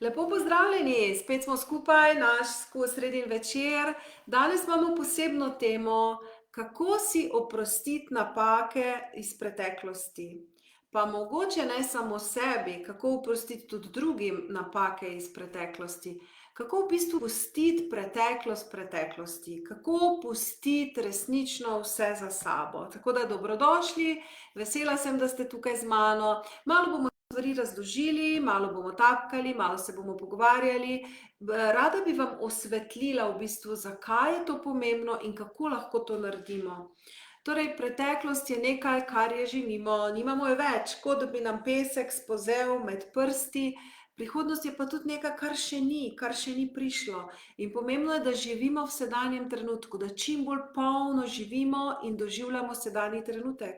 Lepo pozdravljeni, spet smo skupaj, naš sredin večer. Danes imamo posebno temo, kako si oprostiti napake iz preteklosti. Pa mogoče ne samo sebi, kako oprostiti tudi drugim napake iz preteklosti. Kako v bistvu pustiti preteklost preteklosti, kako pustiti resnično vse za sabo. Tako da dobrodošli, vesela sem, da ste tukaj z mano. Malo bomo stvari razložili, malo bomo tapkali, malo se bomo pogovarjali. Rada bi vam osvetlila v bistvu, zakaj je to pomembno in kako lahko to naredimo. Torej, preteklost je nekaj, kar je že mimo, nimamo je več, kot da bi nam pesek spozel med prsti. Prihodnost je pa tudi nekaj, kar še ni prišlo. In pomembno je, da živimo v sedanjem trenutku, da čim bolj polno živimo in doživljamo sedanji trenutek.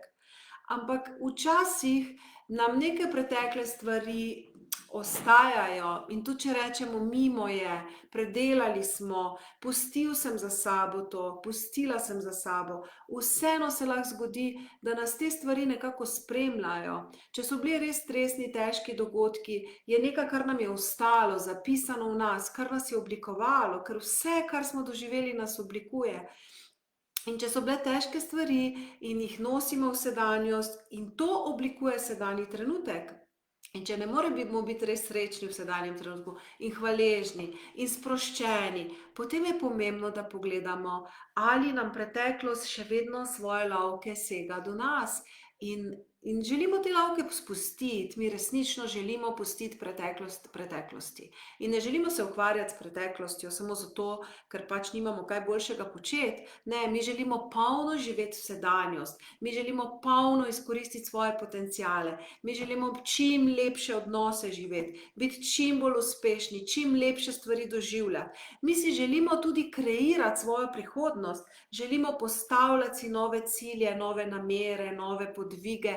Ampak včasih nam neke pretekle stvari ostajajo in tudi če rečemo mimo je, predelali smo, pustil sem za sabo to, pustila sem za sabo, vseeno se lahko zgodi, da nas te stvari nekako spremljajo. Če so bili res stresni, težki dogodki, je nekaj, kar nam je ostalo, zapisano v nas, kar nas je oblikovalo, ker vse, kar smo doživeli, nas oblikuje. In če so bile težke stvari in jih nosimo v sedanjost in to oblikuje sedanji trenutek, in če ne moremo biti res srečni v sedanjem trenutku in hvaležni in sproščeni, potem je pomembno, da pogledamo, ali nam preteklost še vedno svoje lovke sega do nas. In želimo te lovke spustiti, mi resnično želimo pustiti preteklost preteklosti. In ne želimo se ukvarjati s preteklostjo samo zato, ker pač nimamo kaj boljšega početi. Ne, mi želimo polno živeti v sedanjost, mi želimo polno izkoristiti svoje potenciale, mi želimo čim lepše odnose živeti, biti čim bolj uspešni, čim lepše stvari doživljati. Mi si želimo tudi kreirati svojo prihodnost, želimo postavljati si nove cilje, nove namere, nove podvige,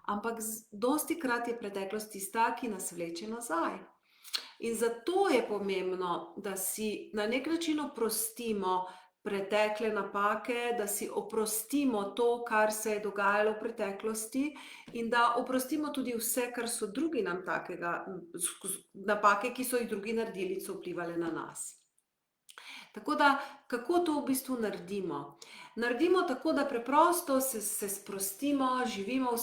ampak dostikrat je preteklost tista, ki nas vleče nazaj. In zato je pomembno, da si na nek način oprostimo pretekle napake, da si oprostimo to, kar se je dogajalo v preteklosti in da oprostimo tudi vse, kar so drugi nam takega, napake, ki so jih drugi naredili, so vplivali na nas. Tako da, kako to v bistvu naredimo? Naredimo tako, da preprosto se sprostimo, živimo,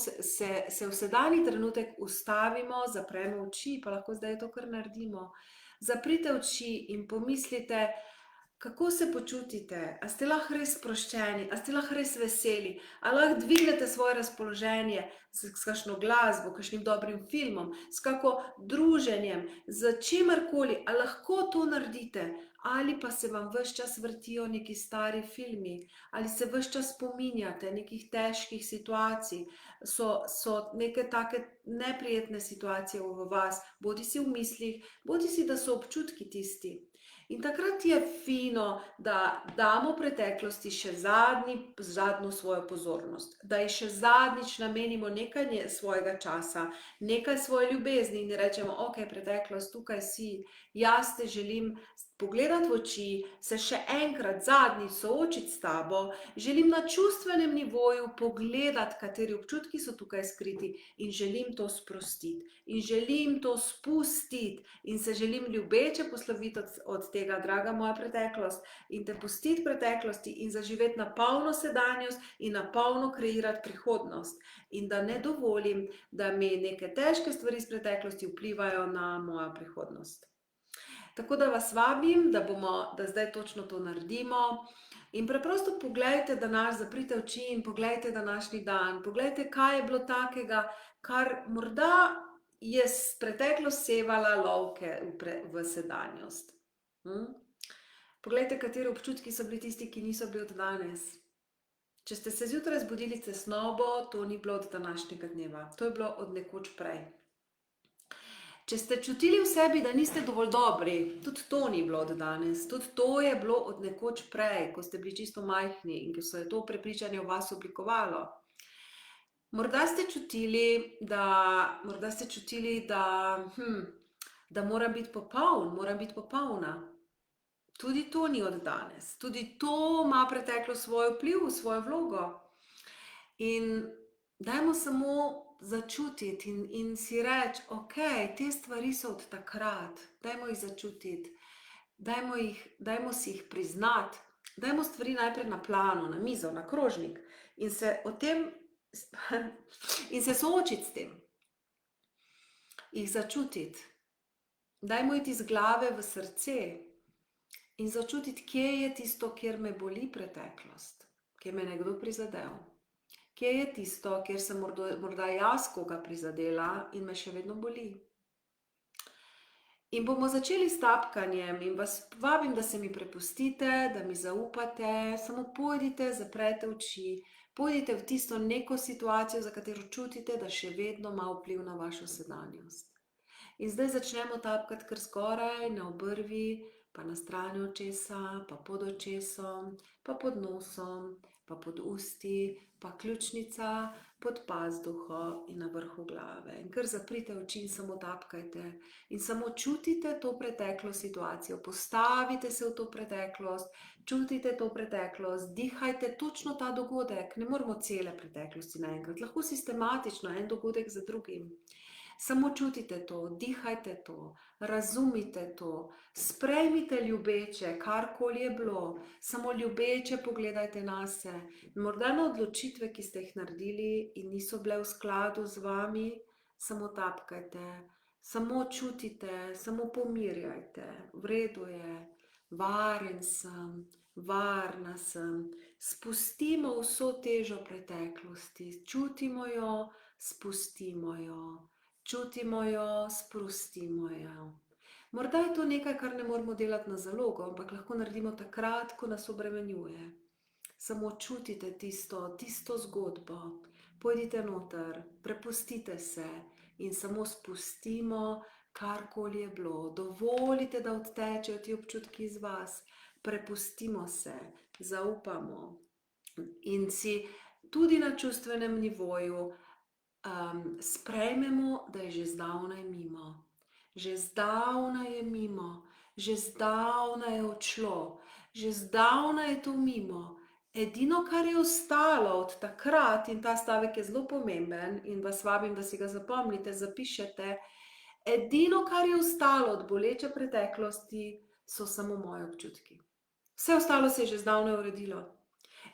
se v sedanji trenutek ustavimo, zapremo oči, pa lahko zdaj to kar naredimo. Zaprite oči in pomislite, kako se počutite, a ste lahko res sproščeni, a ste lahko res veseli, a lahko dvignete svoje razpoloženje s kakšno glasbo, kakšnim dobrim filmom, s kako druženjem, z čimerkoli, a lahko to naredite, ali pa se vam ves čas vrtijo neki stari filmi, ali se ves čas spominjate nekih težkih situacij, so neke take neprijetne situacije v vas, bodisi v mislih, bodisi da so občutki tisti. In takrat je fino, da damo preteklosti še zadnjo svojo pozornost, da ji še zadnjič namenimo nekaj svojega časa, nekaj svoje ljubezni in rečemo, ok, preteklost, tukaj si, jaz te želim pogledati v oči, se še enkrat zadnjič soočiti s tabo, želim na čustvenem nivoju pogledati, kateri občutki so tukaj skriti in želim to sprostiti in želim to spustiti in se želim ljubeče posloviti od tega, draga moja preteklost, in te pustiti preteklosti in zaživeti na polno sedanjost in na polno kreirati prihodnost. In da ne dovolim, da mi neke težke stvari iz preteklosti vplivajo na mojo prihodnost. Tako da vas vabim, da zdaj točno to naredimo in preprosto poglejte zaprite oči in poglejte današnji dan. Poglejte, kaj je bilo takega, kar morda je preteklost sevala lovke v sedanjost. Poglejte, kateri občutki so bili tisti, ki niso bili od danes. Če ste se zjutraj zbudili s tesnobo, to ni bilo od današnjega dneva, to je bilo od nekoč prej. Če ste čutili v sebi, da niste dovolj dobri, tudi to ni bilo od danes, tudi to je bilo od nekoč prej, ko ste bili čisto majhni in ko se je to prepričanje v vas oblikovalo. Morda ste čutili, da moram biti popoln, moram biti popolna. Tudi to ni od danes, tudi to ima preteklo svoj vpliv, svojo vlogo. In dajmo samo začutiti in si reči, ok, te stvari so od takrat, dajmo jih začutiti, dajmo si jih priznati, dajmo stvari najprej na plano, na mizo, na krožnik in se o tem in se soočiti s tem, jih začutiti. Dajmo iti iz glave v srce in začutiti, kje je tisto, kjer me boli preteklost, kjer me je nekdo prizadel. Kje je tisto, kjer sem morda jaz koga prizadela in me še vedno boli. In bomo začeli s tapkanjem in vas vabim, da se mi prepustite, da mi zaupate, samo pojdite, zaprete oči, pojdite v tisto neko situacijo, za katero čutite, da še vedno ima vpliv na vašo sedanjost. In zdaj začnemo tapkati kar skoraj na obrvi, pa na strani očesa, pa pod očesom, pa pod nosom, pa pod usti, pa ključnica, pod pazduho in na vrhu glave. In kar zaprite oči in samo tapkajte. In samo čutite to preteklo situacijo, postavite se v to preteklost, čutite to preteklost, dihajte točno ta dogodek. Ne moramo cele preteklosti naenkrat, lahko sistematično, en dogodek za drugim. Samo čutite to, dihajte to, razumite to, sprejmite ljubeče, karkoli je bilo, samo ljubeče pogledajte nase. Morda na odločitve, ki ste jih naredili in niso bile v skladu z vami, samo tapkajte, samo čutite, samo pomirjajte, v redu je, varen sem, varna sem. Spustimo vso težo preteklosti, čutimo jo, spustimo jo. Čutimo jo, sprostimo jo. Morda je to nekaj, kar ne moramo delati na zalogo, ampak lahko naredimo takrat, ko nas obremenjuje. Samo čutite tisto zgodbo, pojdite noter, prepustite se in samo spustimo, karkoli je bilo. Dovolite, da odtečejo ti občutki iz vas, prepustimo se, zaupamo in si tudi na čustvenem nivoju sprejmemo, da je že zdavnaj mimo. Že zdavnaj je mimo, že zdavnaj je odšlo, že zdavnaj je to mimo. Edino, kar je ostalo od takrat, in ta stavek je zelo pomemben in vas vabim, da si ga zapomnite, zapišete, edino, kar je ostalo od boleče preteklosti, so samo moji občutki. Vse ostalo se je že zdavnaj uredilo.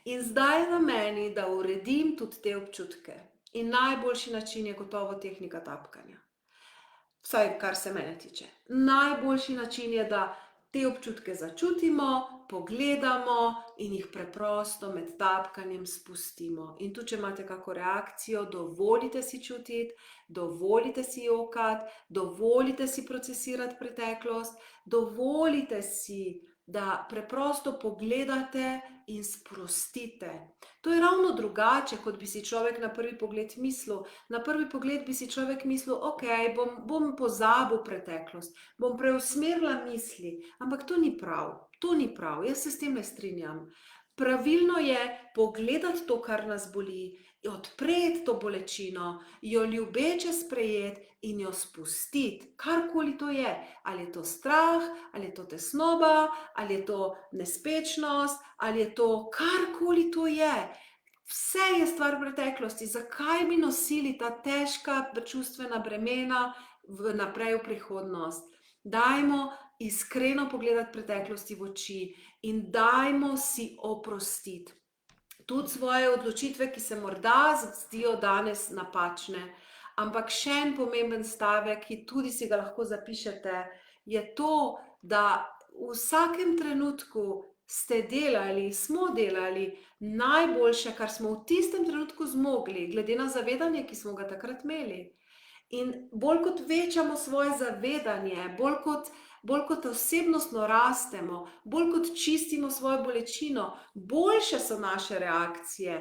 In zdaj je na meni, da uredim tudi te občutke. In najboljši način je gotovo tehnika tapkanja. Vsaj, kar se mene tiče. Najboljši način je, da te občutke začutimo, pogledamo in jih preprosto med tapkanjem spustimo. In tu, če imate kako reakcijo, dovolite si čutiti, dovolite si jokati, dovolite si procesirati preteklost, dovolite si, da preprosto pogledate in sprostite. To je ravno drugače, kot bi si človek na prvi pogled mislil. Na prvi pogled bi si človek mislil, ok, bom pozabil preteklost, bom preusmerila misli, ampak to ni prav, jaz se s tem ne strinjam. Pravilno je pogledati to, kar nas boli, odpreti to bolečino, jo ljubeče sprejeti in jo spustiti, karkoli to je. Ali je to strah, ali je to tesnoba, ali je to nespečnost, ali je to karkoli to je. Vse je stvar preteklosti. Zakaj bi nosili ta težka čustvena bremena naprej v prihodnost? Dajmo iskreno pogledati preteklosti v oči in dajmo si oprostiti. Tudi svoje odločitve, ki se morda zdijo danes napačne, ampak še en pomemben stavek, ki tudi si ga lahko zapišete, je to, da v vsakem trenutku smo delali najboljše, kar smo v tistem trenutku zmogli, glede na zavedanje, ki smo ga takrat imeli. In bolj kot večamo svoje zavedanje, bolj kot osebnostno rastemo, bolj kot čistimo svojo bolečino, boljše so naše reakcije,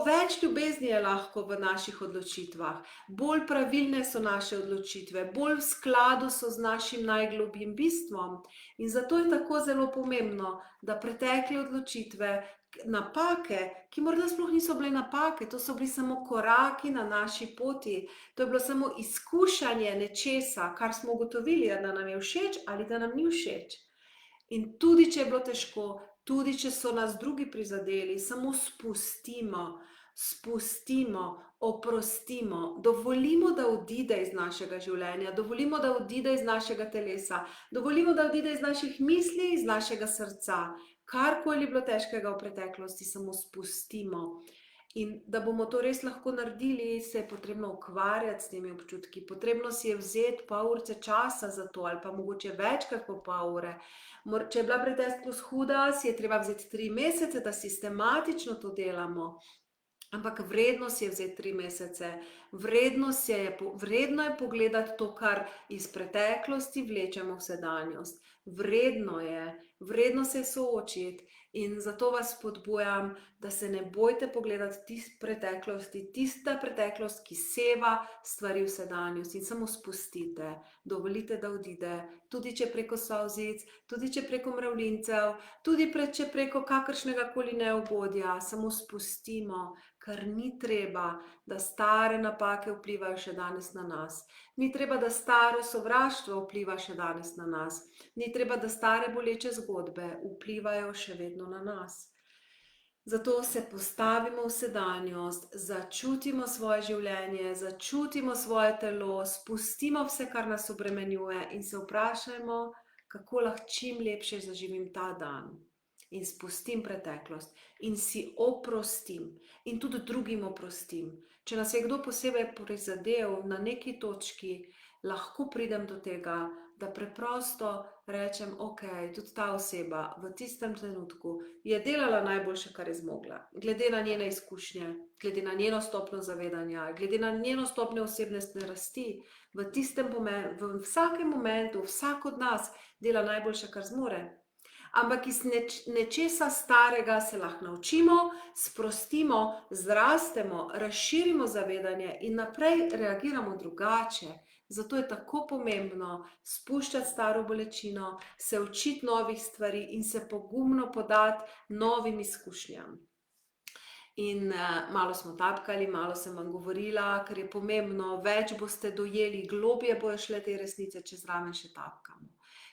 več ljubezni je lahko v naših odločitvah, bolj pravilne so naše odločitve, bolj v skladu so z našim najglobljim bistvom. In zato je tako zelo pomembno, da pretekle odločitve, napake, ki morda sploh niso bile napake, to so bili samo koraki na naši poti, to je bilo samo izkušanje nečesa, kar smo ugotovili, da nam je všeč ali da nam ni všeč. In tudi, če je bilo težko, tudi, če so nas drugi prizadeli, samo spustimo, spustimo, oprostimo, dovolimo, da odide iz našega življenja, dovolimo, da odide iz našega telesa, dovolimo, da odide iz naših misli, iz našega srca. Karkoli je bilo težkega v preteklosti, samo spustimo. In da bomo to res lahko naredili, se je potrebno ukvarjati s temi občutki. Potrebno si je vzeti pol urce časa za to, ali pa mogoče večkrat po pol ure. Če je bila preteklost huda, si je treba vzeti 3 mesece, da sistematično to delamo. Ampak vredno si je vzeti 3 mesece, vredno je pogledati to, kar iz preteklosti vlečemo v sedanjost. Vredno se je soočiti in zato vas spodbujam, da se ne bojte pogledati tista preteklost, ki seva stvari v sedanjost in samo spustite, dovolite, da odide, tudi če preko solzic, tudi če preko mravljincev, tudi če preko kakršnega koli neugodja, samo spustimo, ker ni treba, da stare napake vplivajo še danes na nas. Ni treba, da staro sovraštvo vpliva še danes na nas. Ni treba, da stare boleče zgodbe vplivajo še vedno na nas. Zato se postavimo v sedanjost, začutimo svoje življenje, začutimo svoje telo, spustimo vse, kar nas obremenjuje in se vprašajmo, kako lahko čim lepše zaživim ta dan. In spustim preteklost in si oprostim in tudi drugim oprostim. Če nas je kdo posebej prizadel na neki točki, lahko pridem do tega, da preprosto rečem, ok, tudi ta oseba v tistem trenutku je delala najboljše, kar je zmogla. Glede na njene izkušnje, glede na njeno stopnjo zavedanja, glede na njeno stopnjo osebnostne rasti, v vsakem momentu, vsak od nas dela najboljše, kar zmore. Ampak iz nečesa starega se lahko naučimo, sprostimo, zrastemo, razširimo zavedanje in naprej reagiramo drugače. Zato je tako pomembno spuščati staro bolečino, se učiti novih stvari in se pogumno podati novim izkušnjam. In malo smo tapkali, malo sem vam govorila, ker je pomembno, več boste dojeli, globje bojo šle te resnice, če zraven še tapkamo.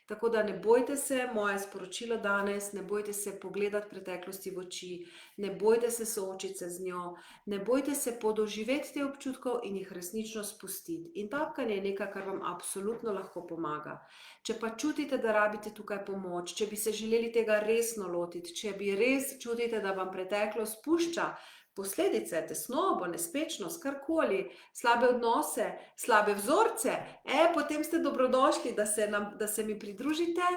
Tako da ne bojte se, moje sporočilo danes, ne bojte se pogledati preteklosti v oči, ne bojte se soočiti se z njo, ne bojte se podoživeti te občutkov in jih resnično spustiti. In tapkanje je nekaj, kar vam absolutno lahko pomaga. Če pa čutite, da rabite tukaj pomoč, če bi se želeli tega resno lotiti, če bi res čutite, da vam preteklost pušča posledice, tesnobo, nespečnost, karkoli, slabe odnose, slabe vzorce, potem ste dobrodošli, da se mi pridružite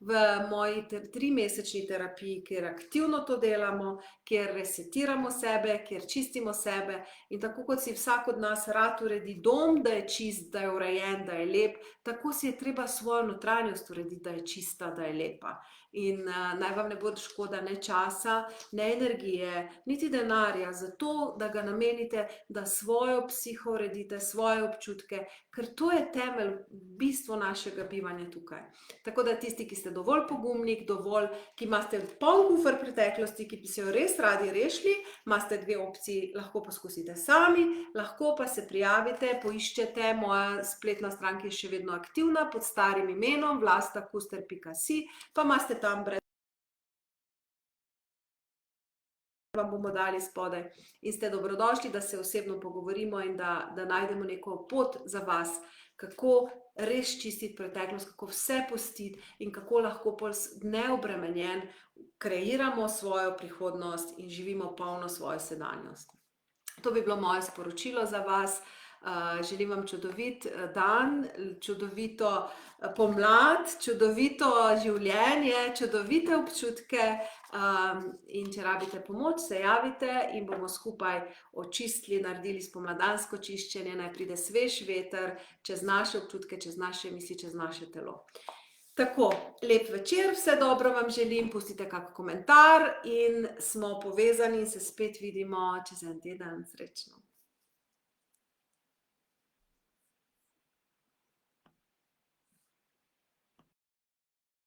v moji 3-mesečni terapiji, kjer aktivno to delamo, kjer resetiramo sebe, kjer čistimo sebe in tako kot si vsak od nas rad uredi dom, da je čist, da je urejen, da je lep, tako si je treba svojo notranjost urediti, da je čista, da je lepa. In naj vam ne bo škoda ne časa, ne energije, niti denarja, zato da ga namenite, da svojo psiho uredite, svoje občutke, ker to je temelj, bistvo našega bivanja tukaj. Tako da tisti, ki ste dovolj pogumni, ki imate poln kufer preteklosti, ki bi se jo res radi rešili, imate 2 opciji, lahko poskusite sami, lahko pa se prijavite, poiščete, moja spletna stran, ki je še vedno aktivna, pod starim imenom, vlastakuster.si, pa imate tam vam bomo dali spodaj in ste dobrodošli, da se osebno pogovorimo in da najdemo neko pot za vas, kako res čistiti preteklost, kako vse pustiti in kako lahko neobremenjen kreiramo svojo prihodnost in živimo polno svojo sedanjost. To bi bilo moje sporočilo za vas. Želim vam čudovit dan, čudovito pomlad, čudovito življenje, čudovite občutke in če rabite pomoč, se javite in bomo skupaj očistili, naredili spomladansko čiščenje, naj pride svež veter čez naše občutke, čez naše misli, čez naše telo. Tako, lep večer, vse dobro vam želim, pustite kak komentar in smo povezani in se spet vidimo čez en teden, srečno.